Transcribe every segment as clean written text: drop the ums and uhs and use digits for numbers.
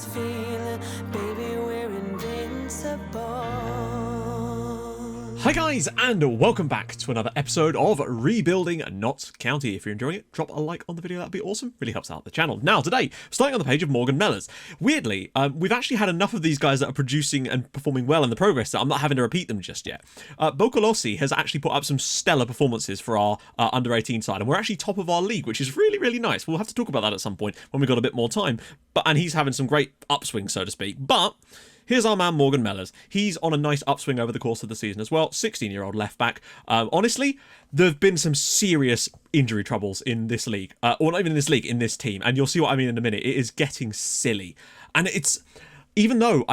this feeling, baby, we're invincible. Hi guys, and welcome back to another episode of Rebuilding Notts County. If you're enjoying it, drop a like on the video, that'd be awesome. Really helps out the channel. Now, today, starting on the page of Morgan Mellors. Weirdly, we've actually had enough of these guys that are producing and performing well in the progress that I'm not having to repeat them just yet. Bokolossi has actually put up some stellar performances for our under-18 side, and we're actually top of our league, which is really, really nice. We'll have to talk about that at some point when we've got a bit more time. And he's having some great upswing, so to speak. But here's our man Morgan Mellors. He's on a nice upswing over the course of the season as well. 16-year-old left back. Honestly, there have been some serious injury troubles in this league. Or not even in this league, in this team. And you'll see what I mean in a minute. It is getting silly. And it's... Even though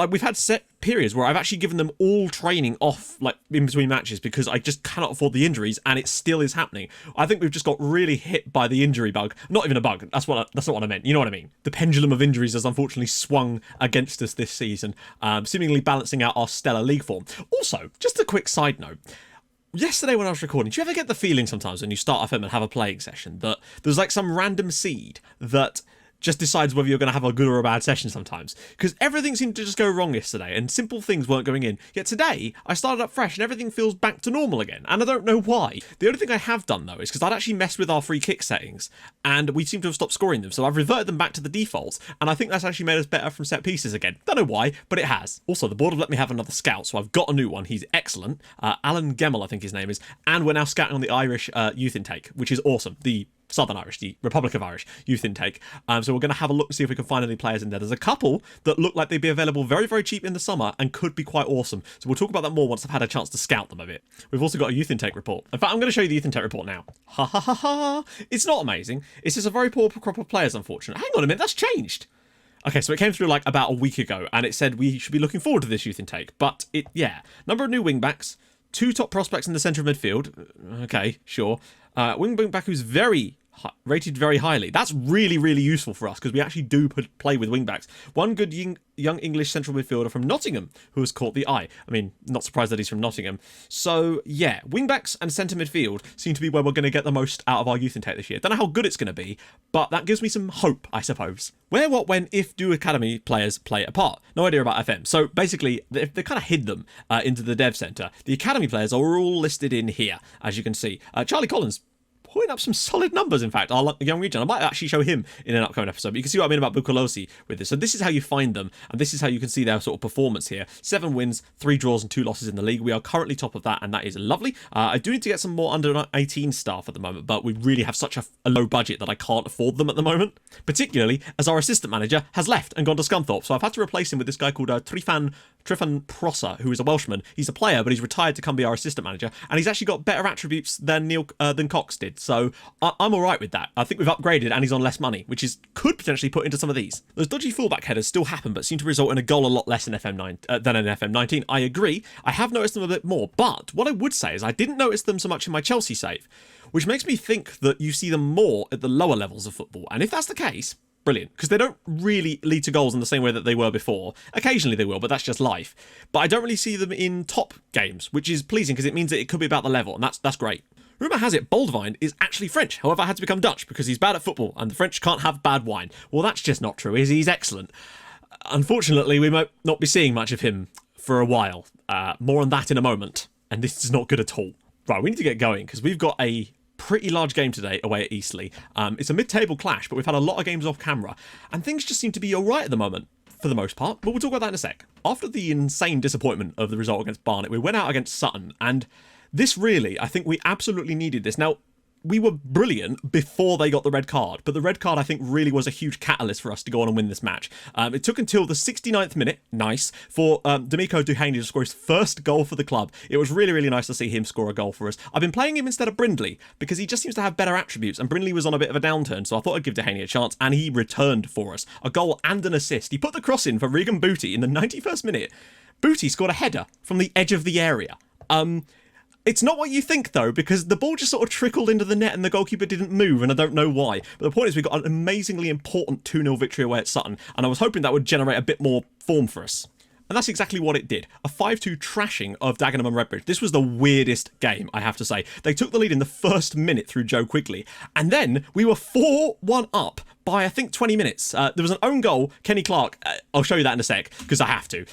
we've had set periods where I've actually given them all training off, like in between matches, because I just cannot afford the injuries, and it still is happening. I think we've just got really hit by the injury bug. Not even a bug. That's not what I meant. You know what I mean? The pendulum of injuries has unfortunately swung against us this season, seemingly balancing out our stellar league form. Also, just a quick side note. Yesterday when I was recording, do you ever get the feeling sometimes when you start FM and have a playing session that there's like some random seed that just decides whether you're going to have a good or a bad session sometimes? Because everything seemed to just go wrong yesterday and simple things weren't going in. Yet today, I started up fresh and everything feels back to normal again. And I don't know why. The only thing I have done, though, is because I'd actually messed with our free kick settings and we seem to have stopped scoring them. So I've reverted them back to the defaults. And I think that's actually made us better from set pieces again. Don't know why, but it has. Also, the board have let me have another scout. So I've got a new one. He's excellent. Alan Gemmell, I think his name is. And we're now scouting on the Irish youth intake, which is awesome. The Southern Irish, the Republic of Irish youth intake. So we're going to have a look and see if we can find any players in there. There's a couple that look like they'd be available very, very cheap in the summer and could be quite awesome. So we'll talk about that more once I've had a chance to scout them a bit. We've also got a youth intake report. In fact, I'm going to show you the youth intake report now. Ha ha ha ha. It's not amazing. It's just a very poor crop of players, unfortunately. Hang on a minute, that's changed. Okay, so it came through like about a week ago and it said we should be looking forward to this youth intake. But number of new wing backs, 2 top prospects in the centre of midfield. Okay, sure. Wing back who's rated very highly. That's really, really useful for us because we actually do play with wingbacks. One good young English central midfielder from Nottingham who has caught the eye. I mean, not surprised that he's from Nottingham. So, yeah, wingbacks and centre midfield seem to be where we're going to get the most out of our youth intake this year. Don't know how good it's going to be, but that gives me some hope, I suppose. Where, what, when, if do academy players play a part? No idea about FM. So, basically, they kind of hid them into the dev centre. The academy players are all listed in here, as you can see. Charlie Collins putting up some solid numbers, in fact, our young region. I might actually show him in an upcoming episode, but you can see what I mean about Bokolossi with this. So this is how you find them, and this is how you can see their sort of performance here. 7 wins, 3 draws and 2 losses in the league. We are currently top of that, and that is lovely. I do need to get some more under 18 staff at the moment, but we really have such a low budget that I can't afford them at the moment, particularly as our assistant manager has left and gone to Scunthorpe. So I've had to replace him with this guy called Trifan Prosser, who is a Welshman. He's a player, but he's retired to come be our assistant manager, and he's actually got better attributes than than Cox did. So I'm all right with that. I think we've upgraded, and he's on less money, which could potentially put into some of these. Those dodgy fullback headers still happen, but seem to result in a goal a lot less in FM9 than in FM19. I agree. I have noticed them a bit more, but what I would say is I didn't notice them so much in my Chelsea save, which makes me think that you see them more at the lower levels of football. And if that's the case, brilliant, because they don't really lead to goals in the same way that they were before. Occasionally they will, but that's just life. But I don't really see them in top games, which is pleasing because it means that it could be about the level, and that's great. Rumour has it Boldewijn is actually French, however I had to become Dutch because he's bad at football and the French can't have bad wine. Well, that's just not true, he's excellent. Unfortunately, we might not be seeing much of him for a while. More on that in a moment, and this is not good at all. Right, we need to get going because we've got a pretty large game today away at Eastleigh. It's a mid-table clash, but we've had a lot of games off camera, and things just seem to be alright at the moment, for the most part, but we'll talk about that in a sec. After the insane disappointment of the result against Barnet, we went out against Sutton, and this really, I think we absolutely needed this. Now, we were brilliant before they got the red card, but the red card I think really was a huge catalyst for us to go on and win this match. It took until the 69th minute, nice, for D'Amico Duhaney to score his first goal for the club. It was really, really nice to see him score a goal for us. I've been playing him instead of Brindley because he just seems to have better attributes, and Brindley was on a bit of a downturn, so I thought I'd give Duhaney a chance, and he returned for us. A goal and an assist. He put the cross in for Regan Booty in the 91st minute. Booty scored a header from the edge of the area. It's not what you think, though, because the ball just sort of trickled into the net and the goalkeeper didn't move, and I don't know why. But the point is we got an amazingly important 2-0 victory away at Sutton, and I was hoping that would generate a bit more form for us. And that's exactly what it did. A 5-2 trashing of Dagenham and Redbridge. This was the weirdest game, I have to say. They took the lead in the first minute through Joe Quigley, and then we were 4-1 up by, I think, 20 minutes. There was an own goal. Kenny Clark, I'll show you that in a sec, because I have to.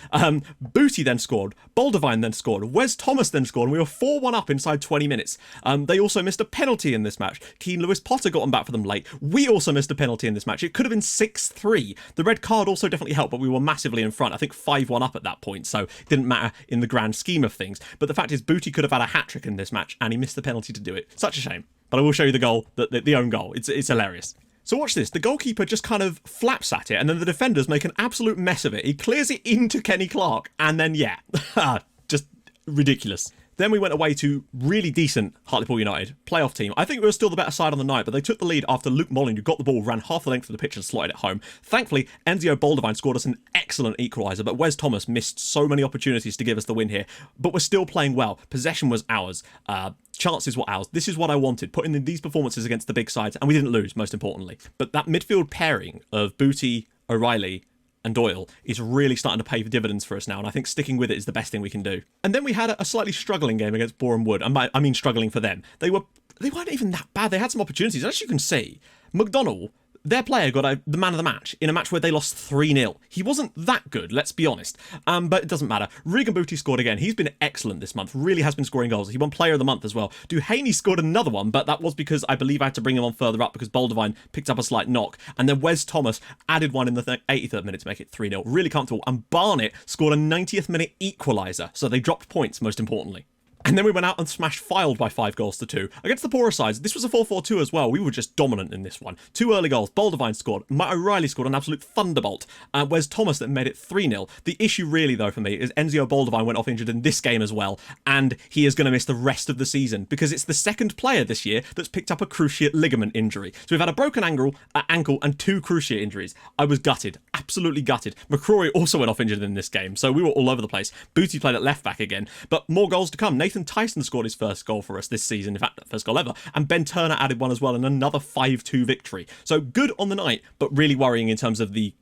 Booty then scored. Boldivine then scored. Wes Thomas then scored, and we were 4-1 up inside 20 minutes. They also missed a penalty in this match. Keane Lewis Potter got them back for them late. We also missed a penalty in this match. It could have been 6-3. The red card also definitely helped, but we were massively in front. I think 5-1 up at that point, so it didn't matter in the grand scheme of things. But the fact is, Booty could have had a hat-trick in this match, and he missed the penalty to do it. Such a shame. But I will show you the goal, the own goal. It's hilarious. So watch this. The goalkeeper just kind of flaps at it, and then the defenders make an absolute mess of it. He clears it into Kenny Clark, and then, yeah, just ridiculous. Then we went away to really decent Hartlepool United, playoff team. I think we were still the better side on the night, but they took the lead after Luke Molyneux got the ball, ran half the length of the pitch and slotted it home. Thankfully, Enzio Boldivine scored us an excellent equaliser, but Wes Thomas missed so many opportunities to give us the win here. But we're still playing well. Possession was ours. Chances were ours. This is what I wanted, putting in these performances against the big sides, and we didn't lose, most importantly. But that midfield pairing of Booty, O'Reilly, and Doyle is really starting to pay dividends for us now, and I think sticking with it is the best thing we can do. And then we had a slightly struggling game against Boreham Wood. I mean struggling for them. They weren't even that bad. They had some opportunities. As you can see, McDonnell, their player, got the man of the match in a match where they lost 3-0. He wasn't that good, let's be honest. But it doesn't matter. Regan Booty scored again. He's been excellent this month. Really has been scoring goals. He won Player of the Month as well. Duhaney scored another one, but that was because I believe I had to bring him on further up because Boldivine picked up a slight knock. And then Wes Thomas added one in the 83rd minute to make it 3-0. Really comfortable. And Barnett scored a 90th minute equaliser. So they dropped points, most importantly. And then we went out and smashed Fylde by 5-2. Against the poorer sides, this was a 4-4-2 as well. We were just dominant in this one. 2 early goals. Boldivine scored. Matt O'Reilly scored an absolute thunderbolt. Wes Thomas that made it 3-0. The issue really, though, for me, is Enzio Boldivine went off injured in this game as well. And he is going to miss the rest of the season because it's the second player this year that's picked up a cruciate ligament injury. So we've had a broken ankle and 2 cruciate injuries. I was gutted. Absolutely gutted. McCrory also went off injured in this game. So we were all over the place. Booty played at left back again. But more goals to come. Nathan Tyson scored his first goal for us this season, in fact, first goal ever, and Ben Turner added one as well in another 5-2 victory. So good on the night, but really worrying in terms of the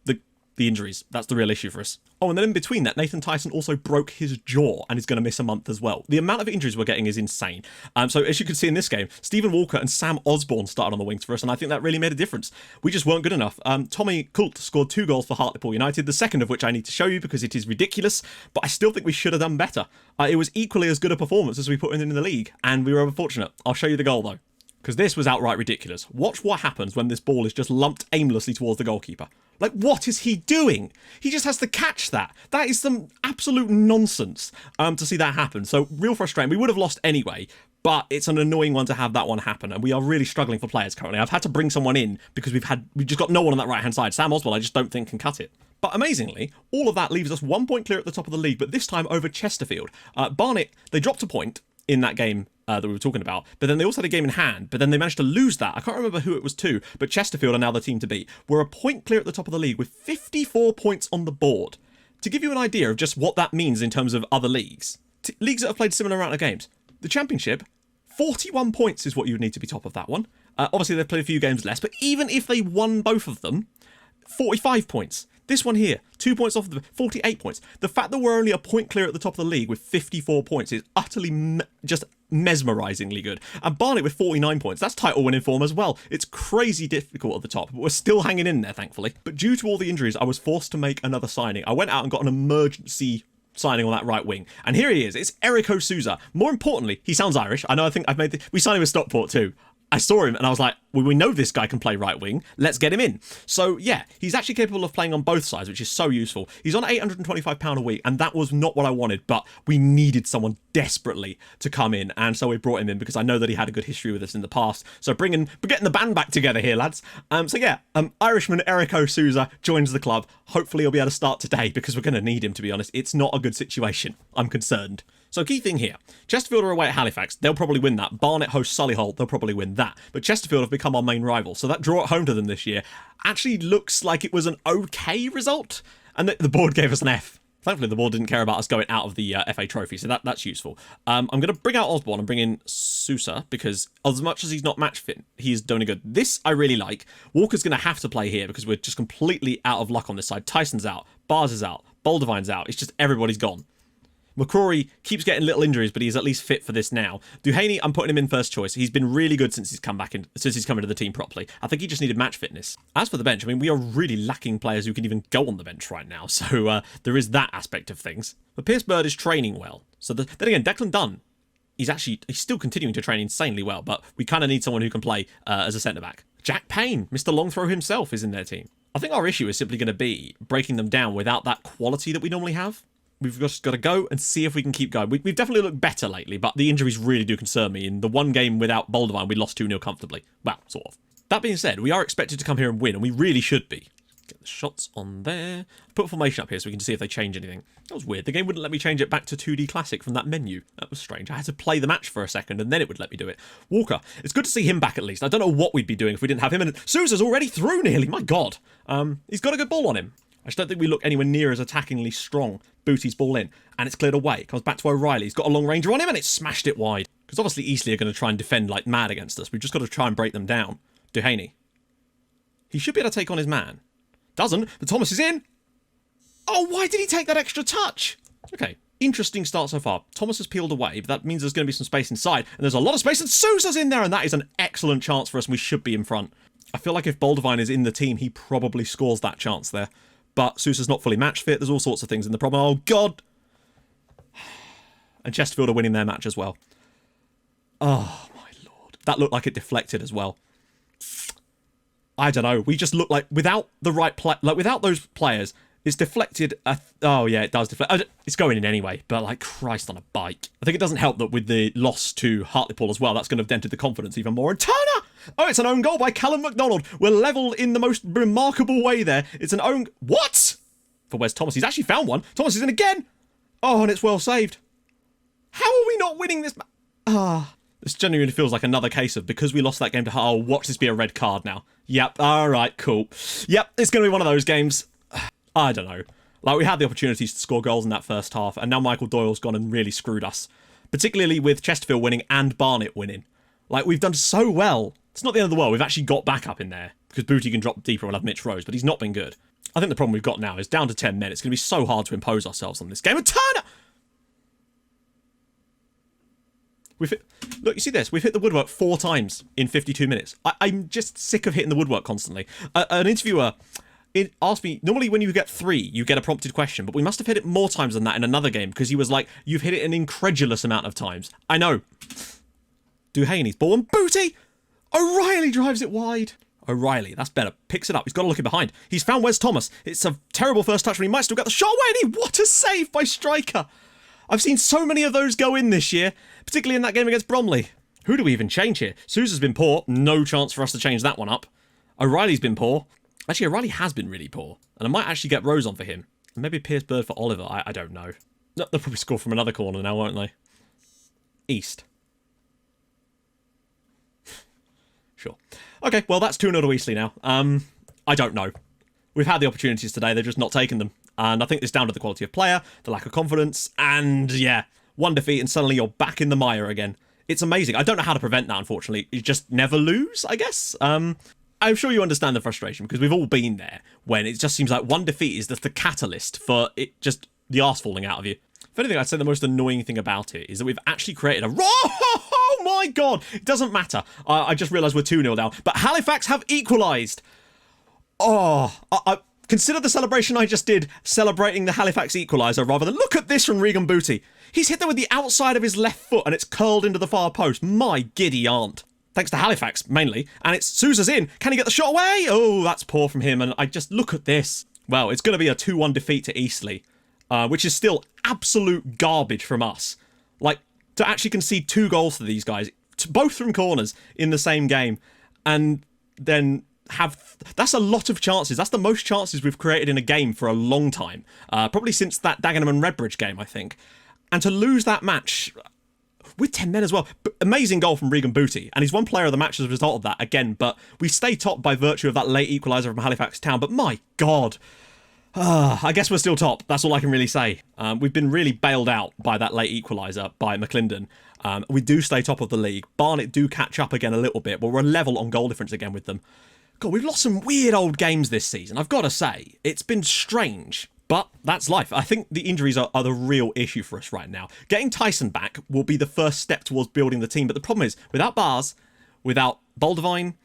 injuries. That's the real issue for us. Oh, and then in between that, Nathan Tyson also broke his jaw and is going to miss a month as well. The amount of injuries we're getting is insane. So as you can see in this game, Stephen Walker and Sam Osborne started on the wings for us, and I think that really made a difference. We just weren't good enough. Tommy Coult scored 2 goals for Hartlepool United, the second of which I need to show you because it is ridiculous, but I still think we should have done better. It was equally as good a performance as we put in the league, and we were unfortunate. I'll show you the goal though, because this was outright ridiculous. Watch what happens when this ball is just lumped aimlessly towards the goalkeeper. Like, what is he doing? He just has to catch that. That is some absolute nonsense to see that happen. So, real frustrating. We would have lost anyway, but it's an annoying one to have that one happen, and we are really struggling for players currently. I've had to bring someone in because we've just got no one on that right-hand side. Sam Oswald, I just don't think can cut it. But amazingly, all of that leaves us 1 point clear at the top of the league, but this time over Chesterfield. Barnet, they dropped a point in that game that we were talking about, but then they also had a game in hand, but then they managed to lose that. I can't remember who it was to, but Chesterfield are now the team to beat. We're a point clear at the top of the league with 54 points on the board. To give you an idea of just what that means in terms of other leagues, leagues that have played similar amount of games, the Championship, 41 points is what you would need to be top of that one. Obviously, they've played a few games less, but even if they won both of them, 45 points. This one here, 2 points off of the 48 points. The fact that we're only a point clear at the top of the league with 54 points is utterly just mesmerisingly good. And Barnet with 49 points, that's title winning form as well. It's crazy difficult at the top, but we're still hanging in there, thankfully. But due to all the injuries, I was forced to make another signing. I went out and got an emergency signing on that right wing, and here he is. It's O Souza. More importantly, he sounds Irish. I know. I think we signed him with Stockport too. I saw him and I was like, well, we know this guy can play right wing. Let's get him in. So yeah, he's actually capable of playing on both sides, which is so useful. He's on £825 a week, and that was not what I wanted, but we needed someone desperately to come in, and so we brought him in because I know that he had a good history with us in the past. So we're getting the band back together here, lads. So yeah, Irishman O Souza joins the club. Hopefully he'll be able to start today because we're going to need him, to be honest. It's not a good situation. I'm concerned. So key thing here, Chesterfield are away at Halifax. They'll probably win that. Barnet hosts Solihull. They'll probably win that. But Chesterfield have become our main rival. So that draw at home to them this year actually looks like it was an okay result. And the board gave us an F. Thankfully, the board didn't care about us going out of the FA Trophy, so that's useful. I'm going to bring out Osborne and bring in Sousa, because as much as he's not match fit, he's doing good. This I really like. Walker's going to have to play here because we're just completely out of luck on this side. Tyson's out. Bars is out. Boldivine's out. It's just everybody's gone. McCrory keeps getting little injuries, but he's at least fit for this now. Duhaney, I'm putting him in first choice. He's been really good since he's come into the team properly. I think he just needed match fitness. As for the bench, I mean, we are really lacking players who can even go on the bench right now. So there is that aspect of things. But Pierce Bird is training well. So then again, Declan Dunn, he's still continuing to train insanely well, but we kind of need someone who can play as a centre-back. Jack Payne, Mr. Long Throw himself, is in their team. I think our issue is simply going to be breaking them down without that quality that we normally have. We've just got to go and see if we can keep going. We've definitely looked better lately, but the injuries really do concern me. In the one game without Boldevine, we lost 2-0 comfortably. Well, sort of. That being said, we are expected to come here and win, and we really should be. Get the shots on there. Put a formation up here so we can see if they change anything. That was weird. The game wouldn't let me change it back to 2D Classic from that menu. That was strange. I had to play the match for a second, and then it would let me do it. Walker. It's good to see him back at least. I don't know what we'd be doing if we didn't have him. And Souza's already through nearly. My God. He's got a good ball on him. I just don't think we look anywhere near as attackingly strong. Booty's ball in, and it's cleared away. It comes back to O'Reilly. He's got a long ranger on him, and it's smashed it wide. Because obviously Eastleigh are going to try and defend like mad against us. We've just got to try and break them down. Duhaney. He should be able to take on his man. Doesn't, but Thomas is in. Oh, why did he take that extra touch? Okay, interesting start so far. Thomas has peeled away, but that means there's going to be some space inside, and there's a lot of space, and Souza's in there, and that is an excellent chance for us, and we should be in front. I feel like if Boldevine is in the team, he probably scores that chance there. But Sousa's not fully match fit. There's all sorts of things in the problem. Oh, God. And Chesterfield are winning their match as well. Oh, my Lord. That looked like it deflected as well. I don't know. We just look like without the right without those players, it's deflected. Oh, yeah, it does deflect. It's going in anyway, but like Christ on a bike. I think it doesn't help that with the loss to Hartlepool as well, that's going to have dented the confidence even more. And Turner! Oh, it's an own goal by Callum MacDonald. We're level in the most remarkable way there. It's an own... What? For Wes Thomas. He's actually found one. Thomas is in again. Oh, and it's well saved. How are we not winning this? This genuinely feels like another case of because we lost that game to... Oh, watch this be a red card now. Yep. All right, cool. Yep, it's going to be one of those games. I don't know. Like, we had the opportunities to score goals in that first half, and now Michael Doyle's gone and really screwed us. Particularly with Chesterfield winning and Barnet winning. Like, we've done so well. It's not the end of the world. We've actually got back up in there. Because Booty can drop deeper and we'll have Mitch Rose, but he's not been good. I think the problem we've got now is down to 10 men. It's going to be so hard to impose ourselves on this game. And Turner! Look, you see this? We've hit the woodwork 4 times in 52 minutes. I'm just sick of hitting the woodwork constantly. An interviewer asked me, normally when you get 3, you get a prompted question, but we must have hit it more times than that in another game, because he was like, you've hit it an incredulous amount of times. I know. Duhaney's ball and Booty! O'Reilly drives it wide. O'Reilly, that's better. Picks it up. He's got to look in behind. He's found Wes Thomas. It's a terrible first touch, but he might still get the shot away. And what a save by Striker. I've seen so many of those go in this year, particularly in that game against Bromley. Who do we even change here? Sousa's been poor. No chance for us to change that one up. O'Reilly's been poor. Actually, O'Reilly has been really poor. And I might actually get Rose on for him. Maybe Pierce Bird for Oliver. I don't know. No, they'll probably score from another corner now, won't they? East. Sure. Okay, well, that's 2-0 to Eastleigh now. I don't know. We've had the opportunities today, they've just not taken them. And I think it's down to the quality of player, the lack of confidence, and yeah, 1 defeat and suddenly you're back in the mire again. It's amazing. I don't know how to prevent that, unfortunately. You just never lose, I guess. I'm sure you understand the frustration, because we've all been there, when it just seems like 1 defeat is just the catalyst for it just the arse falling out of you. If anything, I'd say the most annoying thing about it is that we've actually created a... Oh my God! It doesn't matter. I just realised we're 2-0 down. But Halifax have equalised. Oh, consider the celebration I just did celebrating the Halifax equaliser rather than... Look at this from Regan Booty. He's hit there with the outside of his left foot and it's curled into the far post. My giddy aunt. Thanks to Halifax, mainly. And it's Sousa's in. Can he get the shot away? Oh, that's poor from him. And I just... Look at this. Well, it's going to be a 2-1 defeat to Eastleigh. Which is still absolute garbage from us. Like, to actually concede 2 goals to these guys, both from corners in the same game, and then have... That's a lot of chances. That's the most chances we've created in a game for a long time. Probably since that Dagenham and Redbridge game, I think. And to lose that match with 10 men as well. Amazing goal from Regan Booty. And he's one player of the match as a result of that, again. But we stay top by virtue of that late equaliser from Halifax Town. But my God... I guess we're still top. That's all I can really say. We've been really bailed out by that late equaliser by McClendon. We do stay top of the league. Barnet do catch up again a little bit, but we're level on goal difference again with them. God, we've lost some weird old games this season. I've got to say, it's been strange. But that's life. I think the injuries are the real issue for us right now. Getting Tyson back will be the first step towards building the team. But the problem is, without Bars, without Boldivine,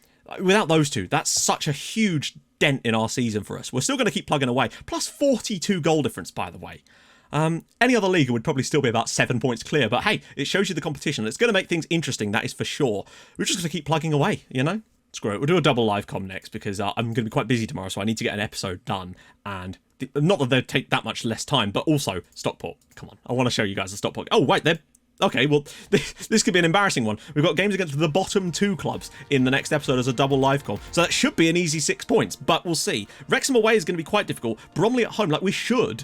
without those two, that's such a huge dent in our season for us. We're still going to keep plugging away. Plus 42 goal difference, by the way. Any other league would probably still be about 7 points clear. But hey, it shows you the competition. It's going to make things interesting, that is for sure. We're just going to keep plugging away, you know? Screw it. We'll do a double live com next because I'm going to be quite busy tomorrow, so I need to get an episode done. And not that they'd take that much less time, but also Stockport. Come on, I want to show you guys the Stockport. Oh wait, they're okay. Well, this could be an embarrassing one. We've got games against the bottom 2 clubs in the next episode as a double live com, so that should be an easy 6 points. But we'll see. Wrexham away is going to be quite difficult. Bromley at home, like we should.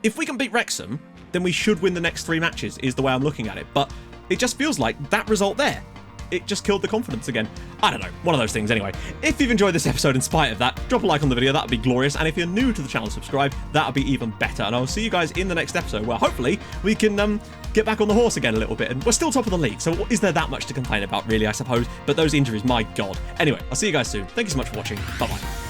If we can beat Wrexham, then we should win the next 3 matches. Is the way I'm looking at it. But it just feels like that result there, it just killed the confidence again. I don't know, one of those things anyway. If you've enjoyed this episode in spite of that, drop a like on the video, that would be glorious. And if you're new to the channel, subscribe, that would be even better. And I'll see you guys in the next episode where hopefully we can get back on the horse again a little bit. And we're still top of the league, so is there that much to complain about really, I suppose? But those injuries, my God. Anyway, I'll see you guys soon. Thank you so much for watching. Bye-bye.